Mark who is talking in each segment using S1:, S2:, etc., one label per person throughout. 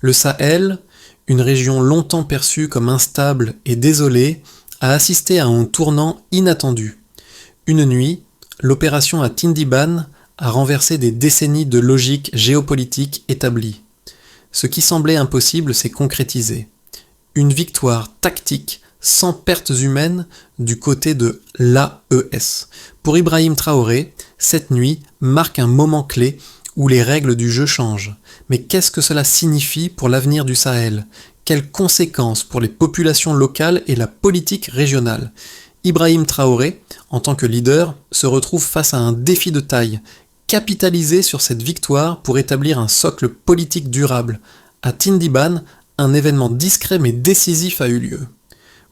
S1: Le Sahel, une région longtemps perçue comme instable et désolée, a assisté à un tournant inattendu. Une nuit, l'opération à Tindiban a renversé des décennies de logique géopolitique établie. Ce qui semblait impossible s'est concrétisé. Une victoire tactique sans pertes humaines du côté de l'AES. Pour Ibrahim Traoré, cette nuit marque un moment clé où les règles du jeu changent. Mais qu'est-ce que cela signifie pour l'avenir du Sahel ? Quelles conséquences pour les populations locales et la politique régionale ? Ibrahim Traoré, en tant que leader, se retrouve face à un défi de taille. Capitaliser sur cette victoire pour établir un socle politique durable. À Tindiban, un événement discret mais décisif a eu lieu.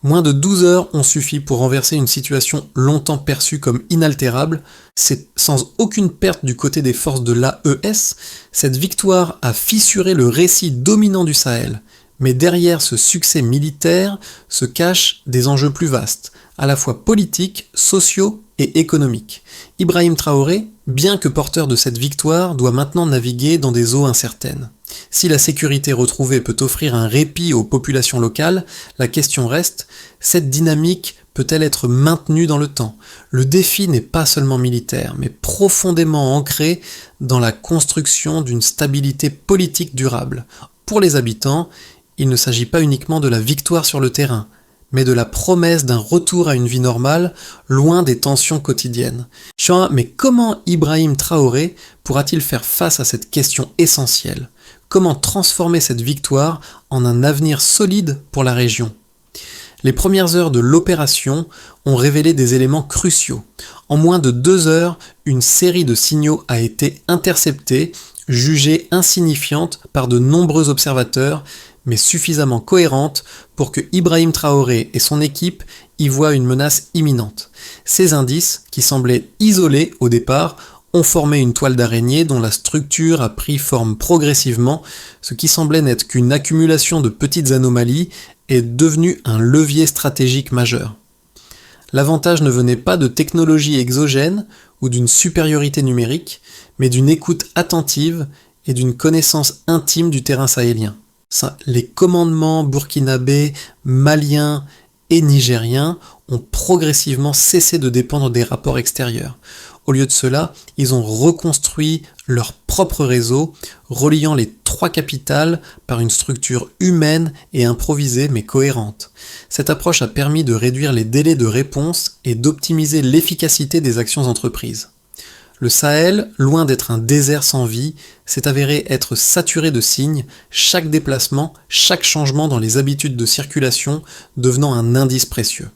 S1: Moins de 12 heures ont suffi pour renverser une situation longtemps perçue comme inaltérable. C'est sans aucune perte du côté des forces de l'AES. Cette victoire a fissuré le récit dominant du Sahel. Mais derrière ce succès militaire se cachent des enjeux plus vastes, à la fois politiques, sociaux et économiques. Ibrahim Traoré, bien que porteur de cette victoire, doit maintenant naviguer dans des eaux incertaines. Si la sécurité retrouvée peut offrir un répit aux populations locales, la question reste, cette dynamique peut-elle être maintenue dans le temps ? Le défi n'est pas seulement militaire, mais profondément ancré dans la construction d'une stabilité politique durable. Pour les habitants, il ne s'agit pas uniquement de la victoire sur le terrain, mais de la promesse d'un retour à une vie normale, loin des tensions quotidiennes. Mais comment Ibrahim Traoré pourra-t-il faire face à cette question essentielle ? Comment transformer cette victoire en un avenir solide pour la région ? Les premières heures de l'opération ont révélé des éléments cruciaux. En moins de 2 heures, une série de signaux a été interceptée, jugée insignifiante par de nombreux observateurs, mais suffisamment cohérente pour que Ibrahim Traoré et son équipe y voient une menace imminente. Ces indices, qui semblaient isolés au départ, ont formé une toile d'araignée dont la structure a pris forme progressivement. Ce qui semblait n'être qu'une accumulation de petites anomalies est devenu un levier stratégique majeur. L'avantage ne venait pas de technologies exogènes ou d'une supériorité numérique, mais d'une écoute attentive et d'une connaissance intime du terrain sahélien. Les commandements burkinabés, maliens et nigériens ont progressivement cessé de dépendre des rapports extérieurs. Au lieu de cela, ils ont reconstruit leur propre réseau, reliant les 3 capitales par une structure humaine et improvisée mais cohérente. Cette approche a permis de réduire les délais de réponse et d'optimiser l'efficacité des actions entreprises. Le Sahel, loin d'être un désert sans vie, s'est avéré être saturé de signes, chaque déplacement, chaque changement dans les habitudes de circulation devenant un indice précieux.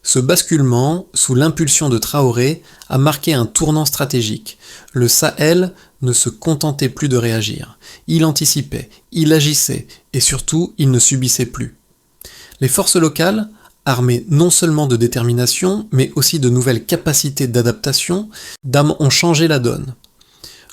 S1: Ce basculement, sous l'impulsion de Traoré, a marqué un tournant stratégique. Le Sahel ne se contentait plus de réagir. Il anticipait, il agissait, et surtout, il ne subissait plus. Les forces locales, armées non seulement de détermination, mais aussi de nouvelles capacités d'adaptation, ont changé la donne.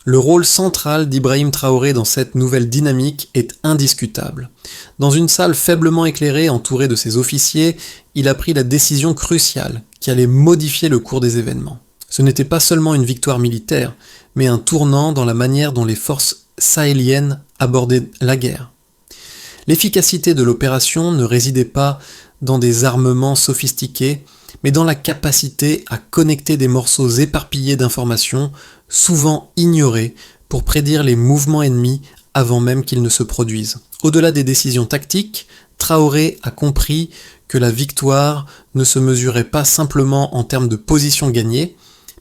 S1: Le rôle central d'Ibrahim Traoré dans cette nouvelle dynamique est indiscutable. Dans une salle faiblement éclairée entourée de ses officiers, il a pris la décision cruciale qui allait modifier le cours des événements. Ce n'était pas seulement une victoire militaire, mais un tournant dans la manière dont les forces sahéliennes abordaient la guerre. L'efficacité de l'opération ne résidait pas dans des armements sophistiqués, mais dans la capacité à connecter des morceaux éparpillés d'informations, souvent ignorés, pour prédire les mouvements ennemis avant même qu'ils ne se produisent. Au-delà des décisions tactiques, Traoré a compris que la victoire ne se mesurait pas simplement en termes de position gagnée,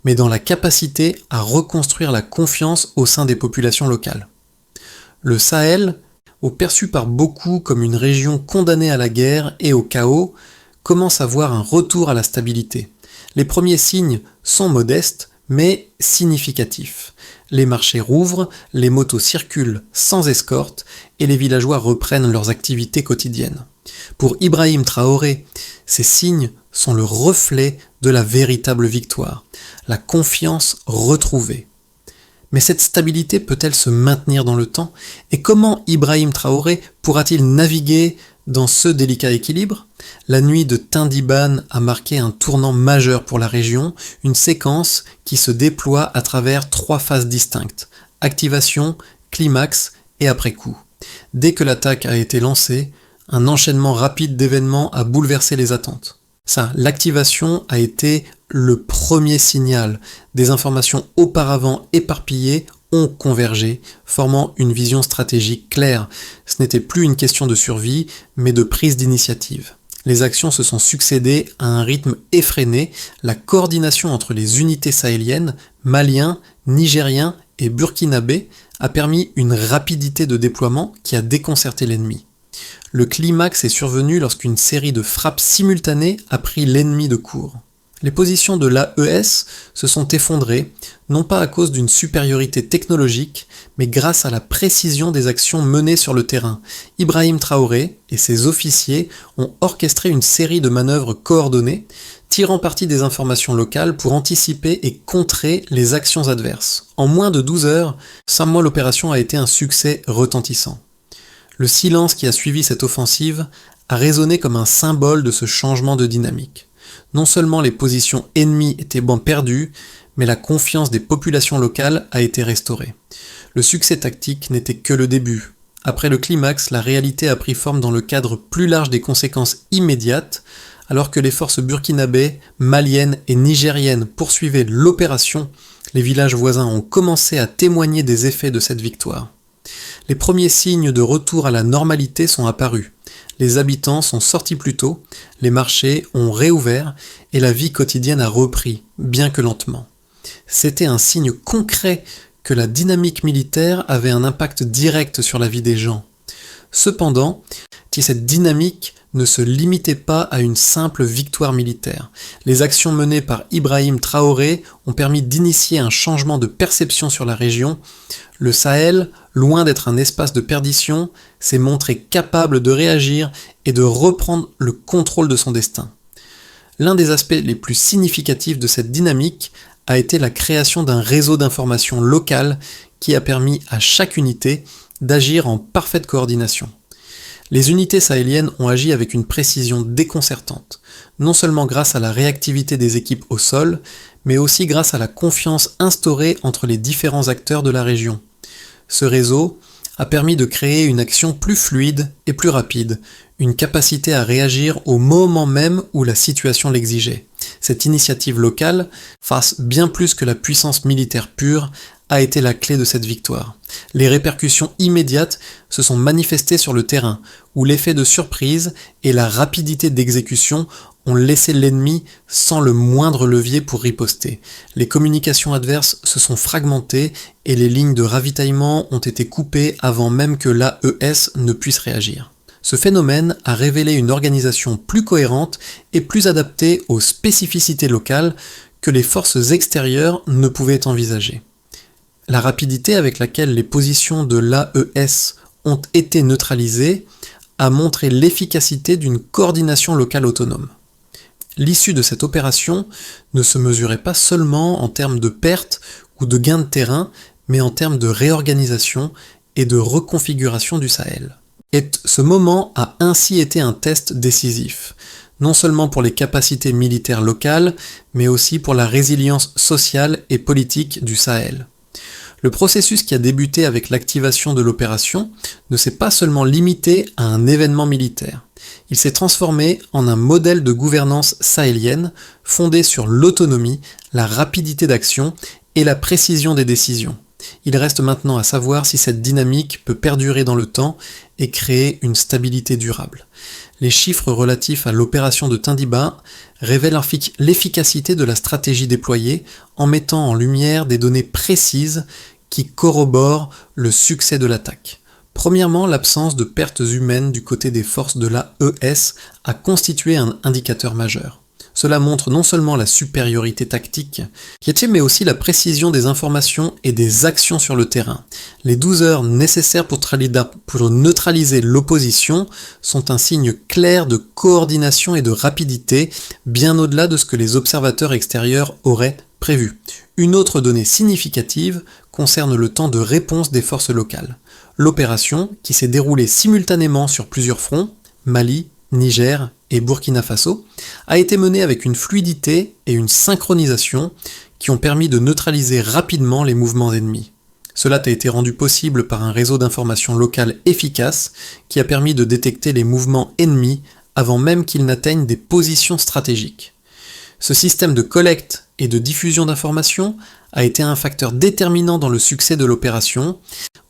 S1: mais dans la capacité à reconstruire la confiance au sein des populations locales. Le Sahel, perçu par beaucoup comme une région condamnée à la guerre et au chaos, commence à voir un retour à la stabilité. Les premiers signes sont modestes, mais significatifs. Les marchés rouvrent, les motos circulent sans escorte et les villageois reprennent leurs activités quotidiennes. Pour Ibrahim Traoré, ces signes sont le reflet de la véritable victoire, la confiance retrouvée. Mais cette stabilité peut-elle se maintenir dans le temps ? Et comment Ibrahim Traoré pourra-t-il naviguer dans ce délicat équilibre ? La nuit de Tindiban a marqué un tournant majeur pour la région, une séquence qui se déploie à travers 3 phases distinctes : activation, climax et après-coup. Dès que l'attaque a été lancée, un enchaînement rapide d'événements a bouleversé les attentes. Ça, l'activation a été le premier signal. Des informations auparavant éparpillées ont convergé, formant une vision stratégique claire. Ce n'était plus une question de survie, mais de prise d'initiative. Les actions se sont succédées à un rythme effréné. La coordination entre les unités sahéliennes, maliens, nigériens et burkinabés a permis une rapidité de déploiement qui a déconcerté l'ennemi. Le climax est survenu lorsqu'une série de frappes simultanées a pris l'ennemi de court. Les positions de l'AES se sont effondrées, non pas à cause d'une supériorité technologique, mais grâce à la précision des actions menées sur le terrain. Ibrahim Traoré et ses officiers ont orchestré une série de manœuvres coordonnées, tirant parti des informations locales pour anticiper et contrer les actions adverses. En moins de 12 heures, 5 mois l'opération a été un succès retentissant. Le silence qui a suivi cette offensive a résonné comme un symbole de ce changement de dynamique. Non seulement les positions ennemies étaient perdues, mais la confiance des populations locales a été restaurée. Le succès tactique n'était que le début. Après le climax, la réalité a pris forme dans le cadre plus large des conséquences immédiates, alors que les forces burkinabées, maliennes et nigériennes poursuivaient l'opération, les villages voisins ont commencé à témoigner des effets de cette victoire. Les premiers signes de retour à la normalité sont apparus. Les habitants sont sortis plus tôt, les marchés ont réouvert et la vie quotidienne a repris, bien que lentement. C'était un signe concret que la dynamique militaire avait un impact direct sur la vie des gens. Cependant, cette dynamique ne se limitait pas à une simple victoire militaire. Les actions menées par Ibrahim Traoré ont permis d'initier un changement de perception sur la région. Le Sahel, loin d'être un espace de perdition, s'est montré capable de réagir et de reprendre le contrôle de son destin. L'un des aspects les plus significatifs de cette dynamique a été la création d'un réseau d'information local qui a permis à chaque unité d'agir en parfaite coordination. Les unités sahéliennes ont agi avec une précision déconcertante, non seulement grâce à la réactivité des équipes au sol, mais aussi grâce à la confiance instaurée entre les différents acteurs de la région. Ce réseau a permis de créer une action plus fluide et plus rapide, une capacité à réagir au moment même où la situation l'exigeait. Cette initiative locale, face bien plus que la puissance militaire pure, a été la clé de cette victoire. Les répercussions immédiates se sont manifestées sur le terrain, où l'effet de surprise et la rapidité d'exécution ont laissé l'ennemi sans le moindre levier pour riposter. Les communications adverses se sont fragmentées et les lignes de ravitaillement ont été coupées avant même que l'AES ne puisse réagir. Ce phénomène a révélé une organisation plus cohérente et plus adaptée aux spécificités locales que les forces extérieures ne pouvaient envisager. La rapidité avec laquelle les positions de l'AES ont été neutralisées a montré l'efficacité d'une coordination locale autonome. L'issue de cette opération ne se mesurait pas seulement en termes de pertes ou de gains de terrain, mais en termes de réorganisation et de reconfiguration du Sahel. Et ce moment a ainsi été un test décisif, non seulement pour les capacités militaires locales, mais aussi pour la résilience sociale et politique du Sahel. Le processus qui a débuté avec l'activation de l'opération ne s'est pas seulement limité à un événement militaire. Il s'est transformé en un modèle de gouvernance sahélienne fondé sur l'autonomie, la rapidité d'action et la précision des décisions. Il reste maintenant à savoir si cette dynamique peut perdurer dans le temps et créer une stabilité durable. Les chiffres relatifs à l'opération de Tindiba révèlent l'efficacité de la stratégie déployée en mettant en lumière des données précises qui corroborent le succès de l'attaque. Premièrement, l'absence de pertes humaines du côté des forces de l'AES a constitué un indicateur majeur. Cela montre non seulement la supériorité tactique, mais aussi la précision des informations et des actions sur le terrain. Les 12 heures nécessaires pour neutraliser l'opposition sont un signe clair de coordination et de rapidité, bien au-delà de ce que les observateurs extérieurs auraient prévu. Une autre donnée significative concerne le temps de réponse des forces locales. L'opération, qui s'est déroulée simultanément sur plusieurs fronts, Mali, Niger et Burkina Faso, a été menée avec une fluidité et une synchronisation qui ont permis de neutraliser rapidement les mouvements ennemis. Cela a été rendu possible par un réseau d'information locale efficace qui a permis de détecter les mouvements ennemis avant même qu'ils n'atteignent des positions stratégiques. Ce système de collecte et de diffusion d'informations a été un facteur déterminant dans le succès de l'opération,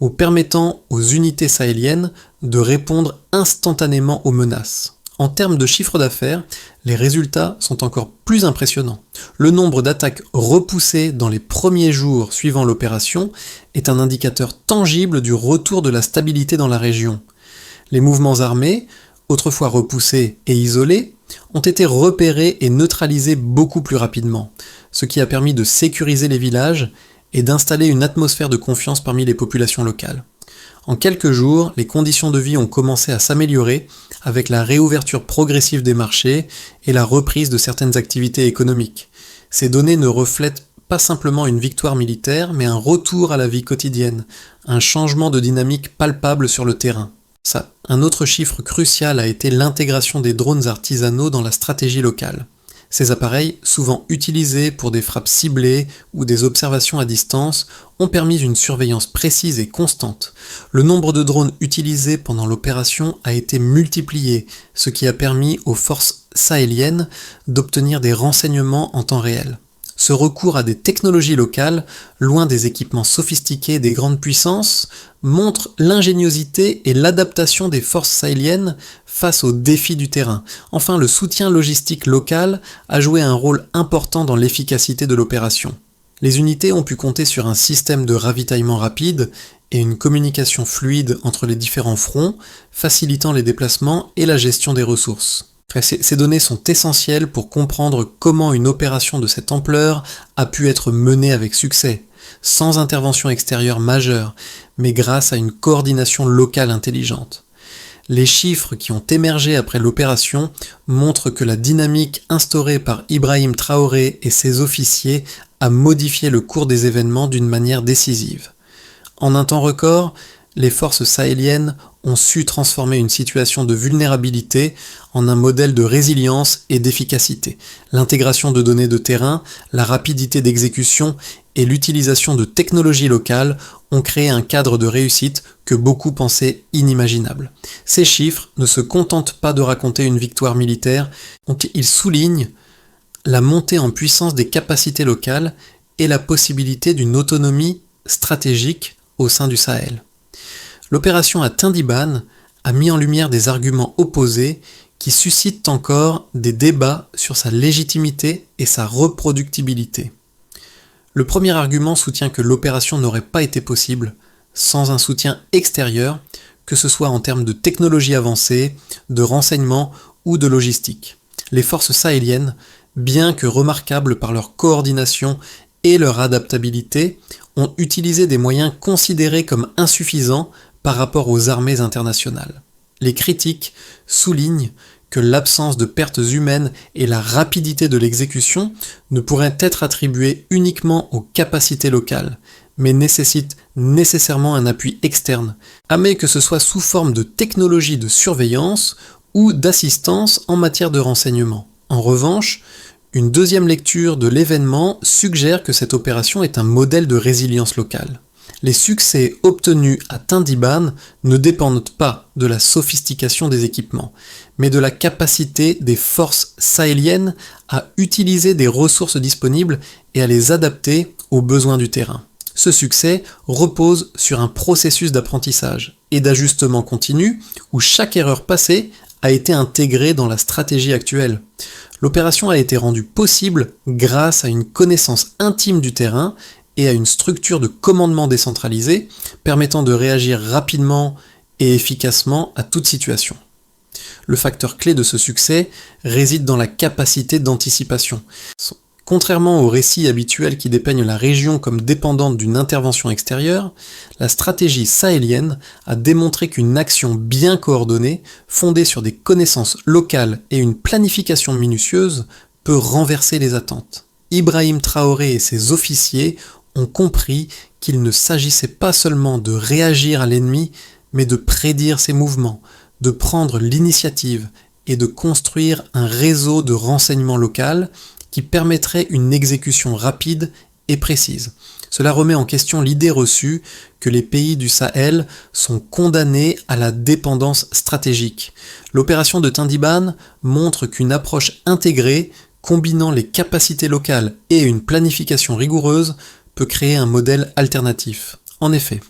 S1: en permettant aux unités sahéliennes de répondre instantanément aux menaces. En termes de chiffre d'affaires, les résultats sont encore plus impressionnants. Le nombre d'attaques repoussées dans les premiers jours suivant l'opération est un indicateur tangible du retour de la stabilité dans la région. Les mouvements armés, autrefois repoussés et isolés, ont été repérés et neutralisés beaucoup plus rapidement, ce qui a permis de sécuriser les villages et d'installer une atmosphère de confiance parmi les populations locales. En quelques jours, les conditions de vie ont commencé à s'améliorer avec la réouverture progressive des marchés et la reprise de certaines activités économiques. Ces données ne reflètent pas simplement une victoire militaire, mais un retour à la vie quotidienne, un changement de dynamique palpable sur le terrain. Un autre chiffre crucial a été l'intégration des drones artisanaux dans la stratégie locale. Ces appareils, souvent utilisés pour des frappes ciblées ou des observations à distance, ont permis une surveillance précise et constante. Le nombre de drones utilisés pendant l'opération a été multiplié, ce qui a permis aux forces sahéliennes d'obtenir des renseignements en temps réel. Ce recours à des technologies locales, loin des équipements sophistiqués des grandes puissances, montre l'ingéniosité et l'adaptation des forces sahéliennes face aux défis du terrain. Enfin, le soutien logistique local a joué un rôle important dans l'efficacité de l'opération. Les unités ont pu compter sur un système de ravitaillement rapide et une communication fluide entre les différents fronts, facilitant les déplacements et la gestion des ressources. Ces données sont essentielles pour comprendre comment une opération de cette ampleur a pu être menée avec succès, sans intervention extérieure majeure, mais grâce à une coordination locale intelligente. Les chiffres qui ont émergé après l'opération montrent que la dynamique instaurée par Ibrahim Traoré et ses officiers a modifié le cours des événements d'une manière décisive. En un temps record, les forces sahéliennes ont su transformer une situation de vulnérabilité en un modèle de résilience et d'efficacité. L'intégration de données de terrain, la rapidité d'exécution et l'utilisation de technologies locales ont créé un cadre de réussite que beaucoup pensaient inimaginable. Ces chiffres ne se contentent pas de raconter une victoire militaire, ils soulignent la montée en puissance des capacités locales et la possibilité d'une autonomie stratégique au sein du Sahel. L'opération à Tindiban a mis en lumière des arguments opposés qui suscitent encore des débats sur sa légitimité et sa reproductibilité. Le premier argument soutient que l'opération n'aurait pas été possible sans un soutien extérieur, que ce soit en termes de technologie avancée, de renseignement ou de logistique. Les forces sahéliennes, bien que remarquables par leur coordination et leur adaptabilité, ont utilisé des moyens considérés comme insuffisants par rapport aux armées internationales. Les critiques soulignent que l'absence de pertes humaines et la rapidité de l'exécution ne pourraient être attribuées uniquement aux capacités locales, mais nécessitent nécessairement un appui externe, mais que ce soit sous forme de technologie de surveillance ou d'assistance en matière de renseignement. En revanche, une deuxième lecture de l'événement suggère que cette opération est un modèle de résilience locale. Les succès obtenus à Tindiban ne dépendent pas de la sophistication des équipements, mais de la capacité des forces sahéliennes à utiliser des ressources disponibles et à les adapter aux besoins du terrain. Ce succès repose sur un processus d'apprentissage et d'ajustement continu où chaque erreur passée a été intégrée dans la stratégie actuelle. L'opération a été rendue possible grâce à une connaissance intime du terrain et à une structure de commandement décentralisée permettant de réagir rapidement et efficacement à toute situation. Le facteur clé de ce succès réside dans la capacité d'anticipation. Contrairement aux récits habituels qui dépeignent la région comme dépendante d'une intervention extérieure, la stratégie sahélienne a démontré qu'une action bien coordonnée, fondée sur des connaissances locales et une planification minutieuse, peut renverser les attentes. Ibrahim Traoré et ses officiers ont compris qu'il ne s'agissait pas seulement de réagir à l'ennemi, mais de prédire ses mouvements, de prendre l'initiative et de construire un réseau de renseignement local qui permettrait une exécution rapide et précise. Cela remet en question l'idée reçue que les pays du Sahel sont condamnés à la dépendance stratégique. L'opération de Tindiban montre qu'une approche intégrée, combinant les capacités locales et une planification rigoureuse, peut créer un modèle alternatif. En effet,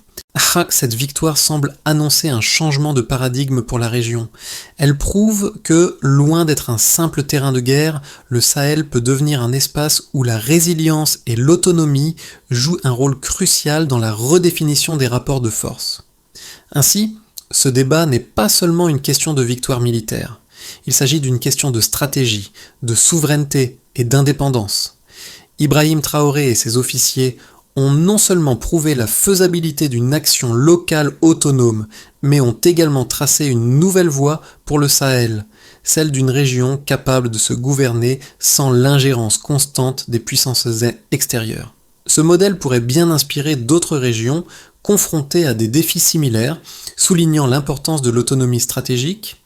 S1: cette victoire semble annoncer un changement de paradigme pour la région. Elle prouve que, loin d'être un simple terrain de guerre, le Sahel peut devenir un espace où la résilience et l'autonomie jouent un rôle crucial dans la redéfinition des rapports de force. Ainsi, ce débat n'est pas seulement une question de victoire militaire. Il s'agit d'une question de stratégie, de souveraineté et d'indépendance. Ibrahim Traoré et ses officiers ont non seulement prouvé la faisabilité d'une action locale autonome, mais ont également tracé une nouvelle voie pour le Sahel, celle d'une région capable de se gouverner sans l'ingérence constante des puissances extérieures. Ce modèle pourrait bien inspirer d'autres régions confrontées à des défis similaires, soulignant l'importance de l'autonomie stratégique,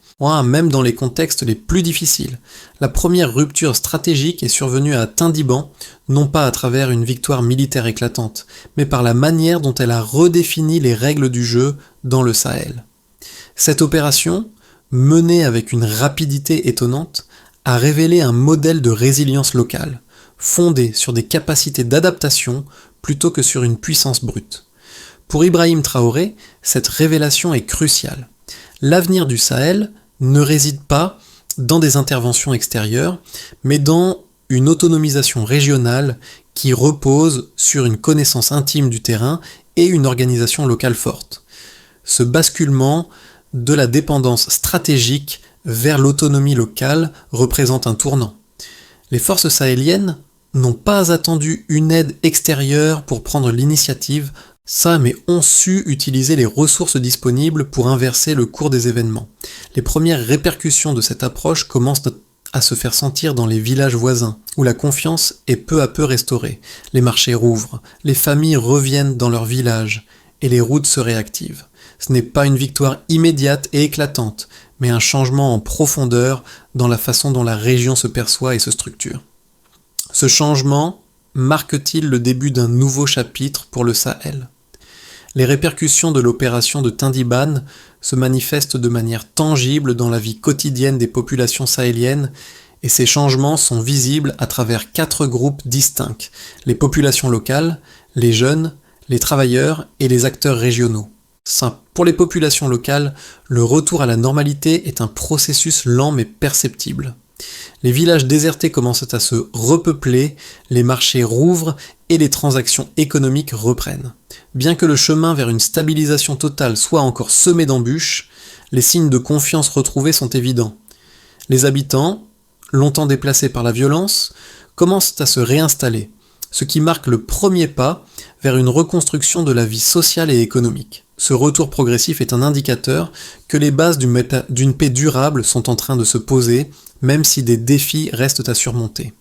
S1: même dans les contextes les plus difficiles. La première rupture stratégique est survenue à Tindiban, non pas à travers une victoire militaire éclatante, mais par la manière dont elle a redéfini les règles du jeu dans le Sahel. Cette opération, menée avec une rapidité étonnante, a révélé un modèle de résilience locale, fondé sur des capacités d'adaptation plutôt que sur une puissance brute. Pour Ibrahim Traoré, cette révélation est cruciale. L'avenir du Sahel ne réside pas dans des interventions extérieures, mais dans une autonomisation régionale qui repose sur une connaissance intime du terrain et une organisation locale forte. Ce basculement de la dépendance stratégique vers l'autonomie locale représente un tournant. Les forces sahéliennes n'ont pas attendu une aide extérieure pour prendre l'initiative, mais ont su utiliser les ressources disponibles pour inverser le cours des événements. Les premières répercussions de cette approche commencent à se faire sentir dans les villages voisins, où la confiance est peu à peu restaurée. Les marchés rouvrent, les familles reviennent dans leurs villages, et les routes se réactivent. Ce n'est pas une victoire immédiate et éclatante, mais un changement en profondeur dans la façon dont la région se perçoit et se structure. Ce changement marque-t-il le début d'un nouveau chapitre pour le Sahel ? Les répercussions de l'opération de Tindiban se manifestent de manière tangible dans la vie quotidienne des populations sahéliennes et ces changements sont visibles à travers 4 groupes distincts, les populations locales, les jeunes, les travailleurs et les acteurs régionaux. Pour les populations locales, le retour à la normalité est un processus lent mais perceptible. Les villages désertés commencent à se repeupler, les marchés rouvrent et les transactions économiques reprennent. Bien que le chemin vers une stabilisation totale soit encore semé d'embûches, les signes de confiance retrouvés sont évidents. Les habitants, longtemps déplacés par la violence, commencent à se réinstaller, ce qui marque le premier pas vers une reconstruction de la vie sociale et économique. Ce retour progressif est un indicateur que les bases d'une paix durable sont en train de se poser, même si des défis restent à surmonter.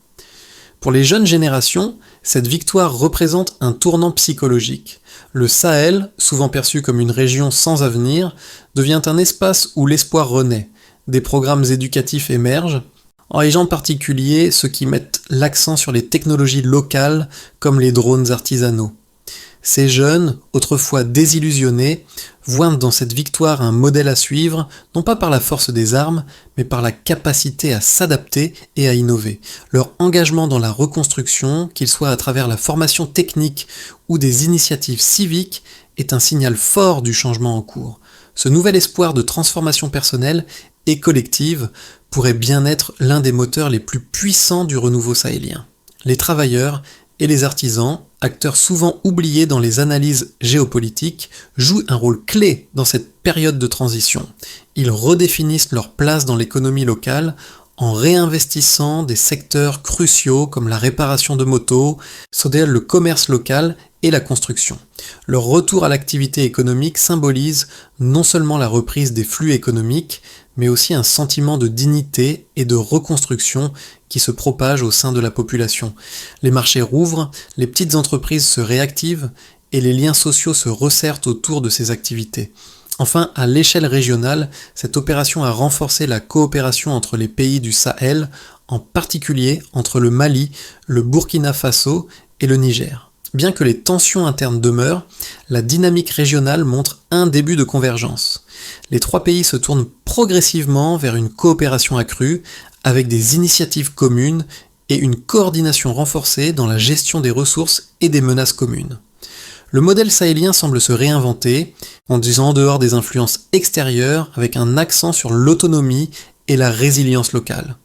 S1: Pour les jeunes générations, cette victoire représente un tournant psychologique. Le Sahel, souvent perçu comme une région sans avenir, devient un espace où l'espoir renaît. Des programmes éducatifs émergent, et en particulier ceux qui mettent l'accent sur les technologies locales comme les drones artisanaux. Ces jeunes, autrefois désillusionnés, voient dans cette victoire un modèle à suivre, non pas par la force des armes, mais par la capacité à s'adapter et à innover. Leur engagement dans la reconstruction, qu'il soit à travers la formation technique ou des initiatives civiques, est un signal fort du changement en cours. Ce nouvel espoir de transformation personnelle et collective pourrait bien être l'un des moteurs les plus puissants du renouveau sahélien. Les travailleurs et les artisans, acteurs souvent oubliés dans les analyses géopolitiques, jouent un rôle clé dans cette période de transition. Ils redéfinissent leur place dans l'économie locale en réinvestissant des secteurs cruciaux comme la réparation de motos, le commerce local et la construction. Leur retour à l'activité économique symbolise non seulement la reprise des flux économiques, mais aussi un sentiment de dignité et de reconstruction qui se propage au sein de la population. Les marchés rouvrent, les petites entreprises se réactivent et les liens sociaux se resserrent autour de ces activités. Enfin, à l'échelle régionale, cette opération a renforcé la coopération entre les pays du Sahel, en particulier entre le Mali, le Burkina Faso et le Niger. Bien que les tensions internes demeurent, la dynamique régionale montre un début de convergence. Les trois pays se tournent progressivement vers une coopération accrue, avec des initiatives communes et une coordination renforcée dans la gestion des ressources et des menaces communes. Le modèle sahélien semble se réinventer, en dehors des influences extérieures, avec un accent sur l'autonomie et la résilience locale.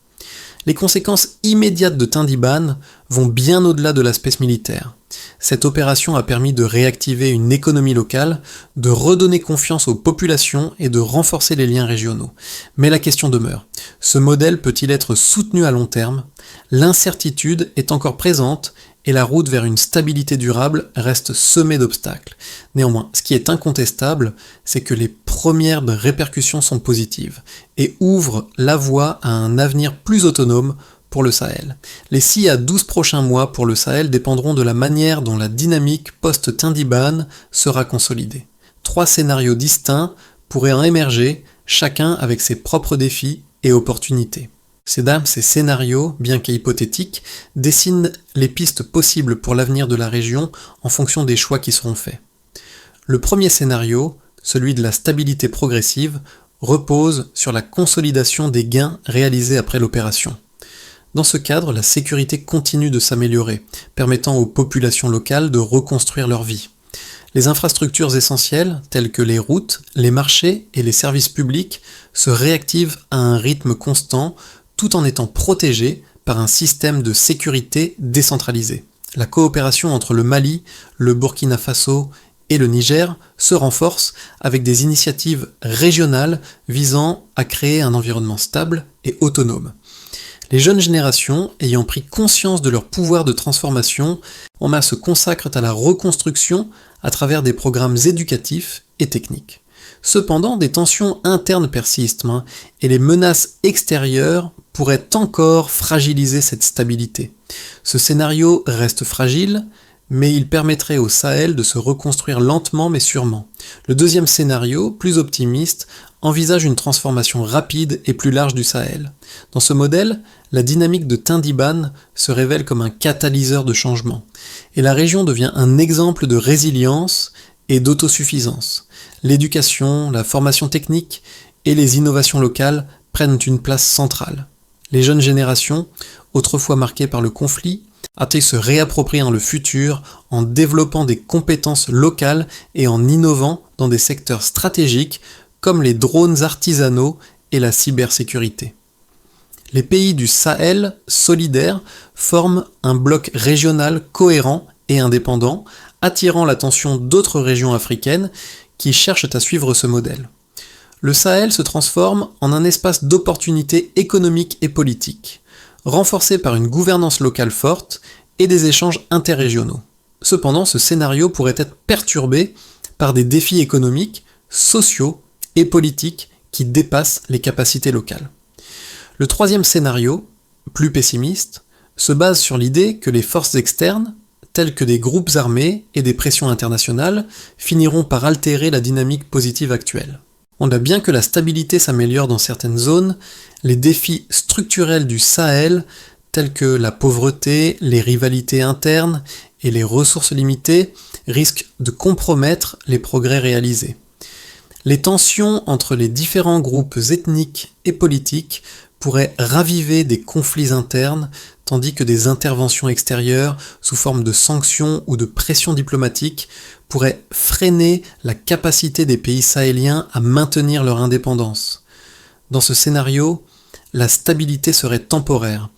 S1: Les conséquences immédiates de Tindiban vont bien au-delà de l'aspect militaire. Cette opération a permis de réactiver une économie locale, de redonner confiance aux populations et de renforcer les liens régionaux. Mais la question demeure. Ce modèle peut-il être soutenu à long terme ? L'incertitude est encore présente et la route vers une stabilité durable reste semée d'obstacles. Néanmoins, ce qui est incontestable, c'est que les premières répercussions sont positives et ouvrent la voie à un avenir plus autonome pour le Sahel. Les 6 à 12 prochains mois pour le Sahel dépendront de la manière dont la dynamique post-Tindiban sera consolidée. 3 scénarios distincts pourraient en émerger, chacun avec ses propres défis et opportunités. Ces scénarios, bien qu'hypothétiques, dessinent les pistes possibles pour l'avenir de la région en fonction des choix qui seront faits. Le premier scénario, celui de la stabilité progressive, repose sur la consolidation des gains réalisés après l'opération. Dans ce cadre, la sécurité continue de s'améliorer, permettant aux populations locales de reconstruire leur vie. Les infrastructures essentielles, telles que les routes, les marchés et les services publics, se réactivent à un rythme constant, tout en étant protégés par un système de sécurité décentralisé. La coopération entre le Mali, le Burkina Faso et le Niger se renforce avec des initiatives régionales visant à créer un environnement stable et autonome. Les jeunes générations, ayant pris conscience de leur pouvoir de transformation, se consacrent à la reconstruction à travers des programmes éducatifs et techniques. Cependant, des tensions internes persistent et les menaces extérieures pourraient encore fragiliser cette stabilité. Ce scénario reste fragile, mais il permettrait au Sahel de se reconstruire lentement mais sûrement. Le deuxième scénario, plus optimiste, envisage une transformation rapide et plus large du Sahel. Dans ce modèle, la dynamique de Tindiban se révèle comme un catalyseur de changement, et la région devient un exemple de résilience et d'autosuffisance. L'éducation, la formation technique et les innovations locales prennent une place centrale. Les jeunes générations, autrefois marquées par le conflit, se réappropriant le futur en développant des compétences locales et en innovant dans des secteurs stratégiques comme les drones artisanaux et la cybersécurité. Les pays du Sahel solidaires forment un bloc régional cohérent et indépendant, attirant l'attention d'autres régions africaines qui cherchent à suivre ce modèle. Le Sahel se transforme en un espace d'opportunités économiques et politiques, renforcé par une gouvernance locale forte et des échanges interrégionaux. Cependant, ce scénario pourrait être perturbé par des défis économiques, sociaux et politiques qui dépassent les capacités locales. Le troisième scénario, plus pessimiste, se base sur l'idée que les forces externes, telles que des groupes armés et des pressions internationales, finiront par altérer la dynamique positive actuelle. Bien que la stabilité s'améliore dans certaines zones, les défis structurels du Sahel, tels que la pauvreté, les rivalités internes et les ressources limitées, risquent de compromettre les progrès réalisés. Les tensions entre les différents groupes ethniques et politiques pourraient raviver des conflits internes, tandis que des interventions extérieures, sous forme de sanctions ou de pressions diplomatiques, pourraient freiner la capacité des pays sahéliens à maintenir leur indépendance. Dans ce scénario, la stabilité serait temporaire,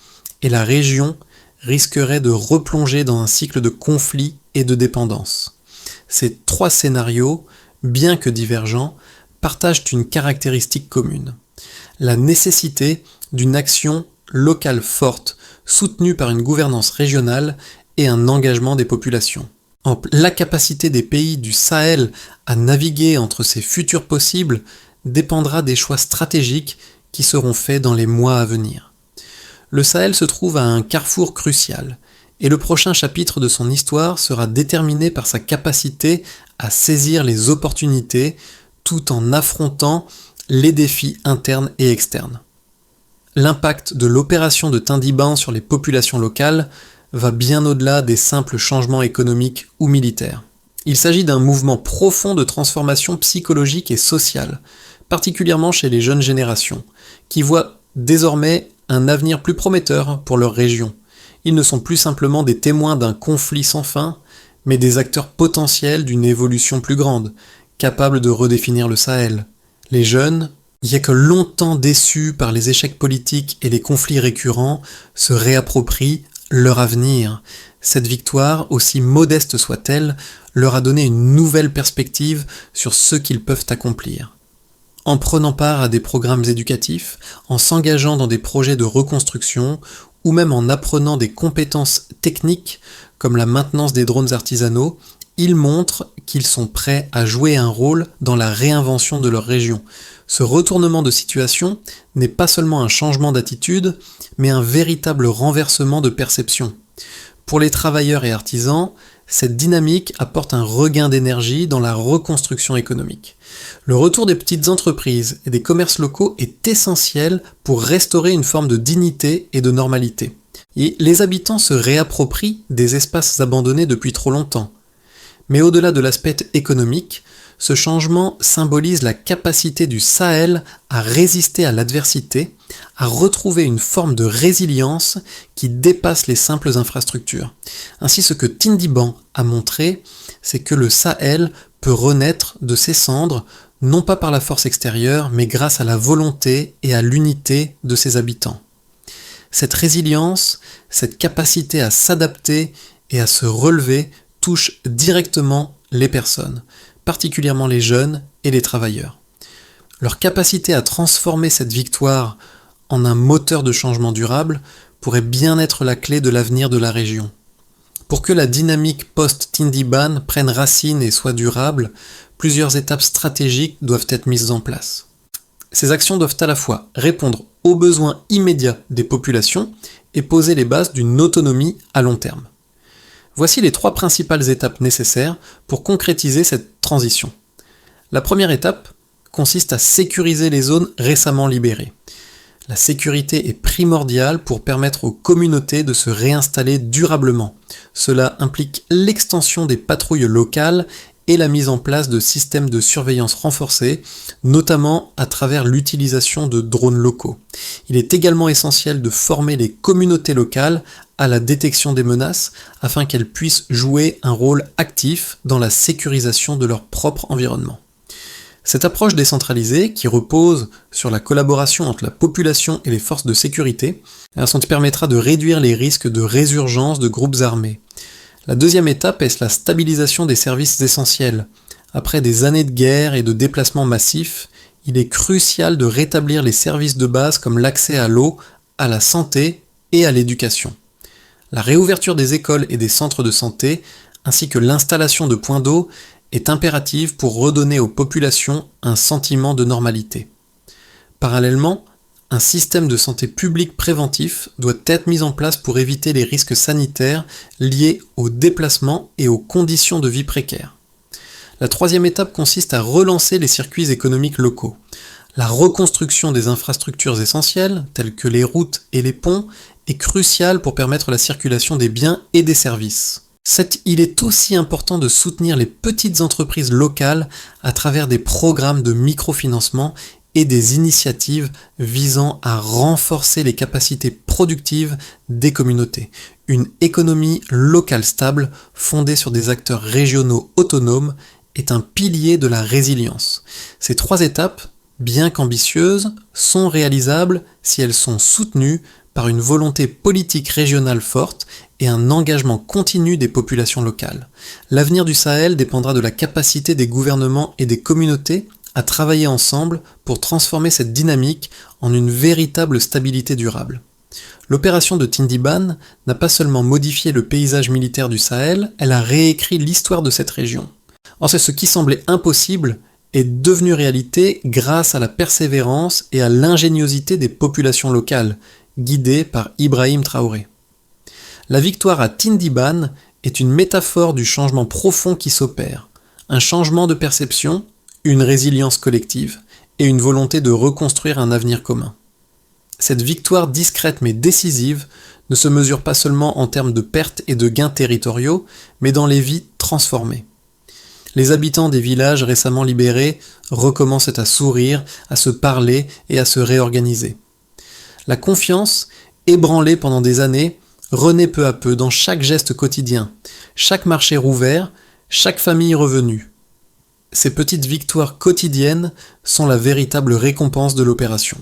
S1: et la région risquerait de replonger dans un cycle de conflits et de dépendance. Ces 3 scénarios, bien que divergents, partagent une caractéristique commune: la nécessité d'une action locale forte, soutenue par une gouvernance régionale et un engagement des populations. La capacité des pays du Sahel à naviguer entre ces futurs possibles dépendra des choix stratégiques qui seront faits dans les mois à venir. Le Sahel se trouve à un carrefour crucial, et le prochain chapitre de son histoire sera déterminé par sa capacité à saisir les opportunités tout en affrontant les défis internes et externes. L'impact de l'opération de Tindiban sur les populations locales va bien au-delà des simples changements économiques ou militaires. Il s'agit d'un mouvement profond de transformation psychologique et sociale, particulièrement chez les jeunes générations, qui voient désormais un avenir plus prometteur pour leur région. Ils ne sont plus simplement des témoins d'un conflit sans fin, mais des acteurs potentiels d'une évolution plus grande, capables de redéfinir le Sahel. Les jeunes, bien que longtemps déçus par les échecs politiques et les conflits récurrents, se réapproprient leur avenir. Cette victoire, aussi modeste soit-elle, leur a donné une nouvelle perspective sur ce qu'ils peuvent accomplir. En prenant part à des programmes éducatifs, en s'engageant dans des projets de reconstruction, ou même en apprenant des compétences techniques comme la maintenance des drones artisanaux, ils montrent qu'ils sont prêts à jouer un rôle dans la réinvention de leur région. Ce retournement de situation n'est pas seulement un changement d'attitude, mais un véritable renversement de perception. Pour les travailleurs et artisans, cette dynamique apporte un regain d'énergie dans la reconstruction économique. Le retour des petites entreprises et des commerces locaux est essentiel pour restaurer une forme de dignité et de normalité. Et les habitants se réapproprient des espaces abandonnés depuis trop longtemps. Mais au-delà de l'aspect économique, ce changement symbolise la capacité du Sahel à résister à l'adversité, à retrouver une forme de résilience qui dépasse les simples infrastructures. Ainsi, ce que Tindiban a montré, c'est que le Sahel peut renaître de ses cendres, non pas par la force extérieure, mais grâce à la volonté et à l'unité de ses habitants. Cette résilience, cette capacité à s'adapter et à se relever touche directement les personnes, particulièrement les jeunes et les travailleurs. Leur capacité à transformer cette victoire en un moteur de changement durable pourrait bien être la clé de l'avenir de la région. Pour que la dynamique post-Tindiban prenne racine et soit durable, plusieurs étapes stratégiques doivent être mises en place. Ces actions doivent à la fois répondre aux besoins immédiats des populations et poser les bases d'une autonomie à long terme. Voici les 3 principales étapes nécessaires pour concrétiser cette transition. La première étape consiste à sécuriser les zones récemment libérées. La sécurité est primordiale pour permettre aux communautés de se réinstaller durablement. Cela implique l'extension des patrouilles locales et la mise en place de systèmes de surveillance renforcés, notamment à travers l'utilisation de drones locaux. Il est également essentiel de former les communautés locales à la détection des menaces afin qu'elles puissent jouer un rôle actif dans la sécurisation de leur propre environnement. Cette approche décentralisée, qui repose sur la collaboration entre la population et les forces de sécurité, permettra de réduire les risques de résurgence de groupes armés. La deuxième étape est la stabilisation des services essentiels. Après des années de guerre et de déplacements massifs, il est crucial de rétablir les services de base comme l'accès à l'eau, à la santé et à l'éducation. La réouverture des écoles et des centres de santé, ainsi que l'installation de points d'eau, est impérative pour redonner aux populations un sentiment de normalité. Parallèlement, un système de santé publique préventif doit être mis en place pour éviter les risques sanitaires liés aux déplacements et aux conditions de vie précaires. La troisième étape consiste à relancer les circuits économiques locaux. La reconstruction des infrastructures essentielles, telles que les routes et les ponts, est cruciale pour permettre la circulation des biens et des services. Il est aussi important de soutenir les petites entreprises locales à travers des programmes de microfinancement et des initiatives visant à renforcer les capacités productives des communautés. Une économie locale stable, fondée sur des acteurs régionaux autonomes, est un pilier de la résilience. Ces 3 étapes, bien qu'ambitieuses, sont réalisables si elles sont soutenues par une volonté politique régionale forte et un engagement continu des populations locales. L'avenir du Sahel dépendra de la capacité des gouvernements et des communautés à travailler ensemble pour transformer cette dynamique en une véritable stabilité durable. L'opération de Tindiban n'a pas seulement modifié le paysage militaire du Sahel, elle a réécrit l'histoire de cette région. Or, ce qui semblait impossible est devenu réalité grâce à la persévérance et à l'ingéniosité des populations locales, guidées par Ibrahim Traoré. La victoire à Tindiban est une métaphore du changement profond qui s'opère, un changement de perception, une résilience collective et une volonté de reconstruire un avenir commun. Cette victoire discrète mais décisive ne se mesure pas seulement en termes de pertes et de gains territoriaux, mais dans les vies transformées. Les habitants des villages récemment libérés recommencent à sourire, à se parler et à se réorganiser. La confiance, ébranlée pendant des années, renaît peu à peu dans chaque geste quotidien, chaque marché rouvert, chaque famille revenue. Ces petites victoires quotidiennes sont la véritable récompense de l'opération.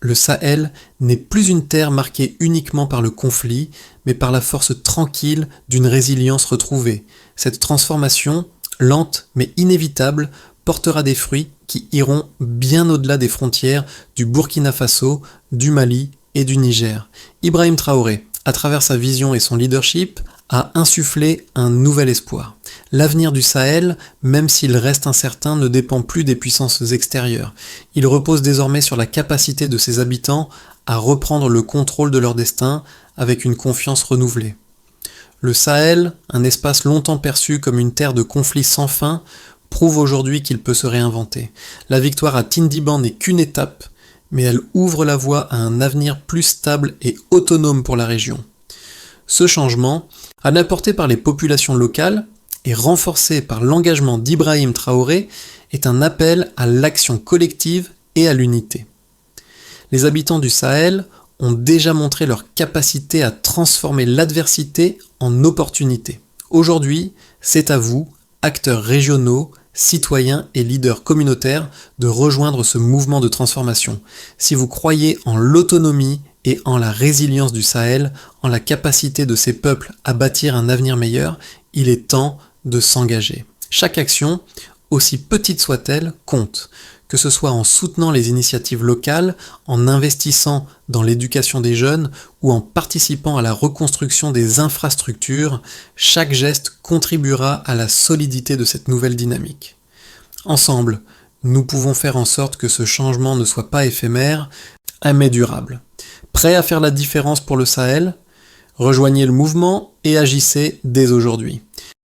S1: Le Sahel n'est plus une terre marquée uniquement par le conflit, mais par la force tranquille d'une résilience retrouvée. Cette transformation, lente mais inévitable, portera des fruits qui iront bien au-delà des frontières du Burkina Faso, du Mali et du Niger. Ibrahim Traoré, à travers sa vision et son leadership, a insufflé un nouvel espoir. L'avenir du Sahel, même s'il reste incertain, ne dépend plus des puissances extérieures. Il repose désormais sur la capacité de ses habitants à reprendre le contrôle de leur destin avec une confiance renouvelée. Le Sahel, un espace longtemps perçu comme une terre de conflits sans fin, prouve aujourd'hui qu'il peut se réinventer. La victoire à Tindiban n'est qu'une étape, mais elle ouvre la voie à un avenir plus stable et autonome pour la région. Ce changement, apporté par les populations locales et renforcé par l'engagement d'Ibrahim Traoré, est un appel à l'action collective et à l'unité. Les habitants du Sahel ont déjà montré leur capacité à transformer l'adversité en opportunité. Aujourd'hui, c'est à vous, acteurs régionaux, citoyens et leaders communautaires, de rejoindre ce mouvement de transformation. Si vous croyez en l'autonomie et en la résilience du Sahel, en la capacité de ces peuples à bâtir un avenir meilleur, il est temps de s'engager. Chaque action, aussi petite soit-elle, compte. Que ce soit en soutenant les initiatives locales, en investissant dans l'éducation des jeunes ou en participant à la reconstruction des infrastructures, chaque geste contribuera à la solidité de cette nouvelle dynamique. Ensemble, nous pouvons faire en sorte que ce changement ne soit pas éphémère, mais durable. Prêt à faire la différence pour le Sahel ? Rejoignez le mouvement et agissez dès aujourd'hui.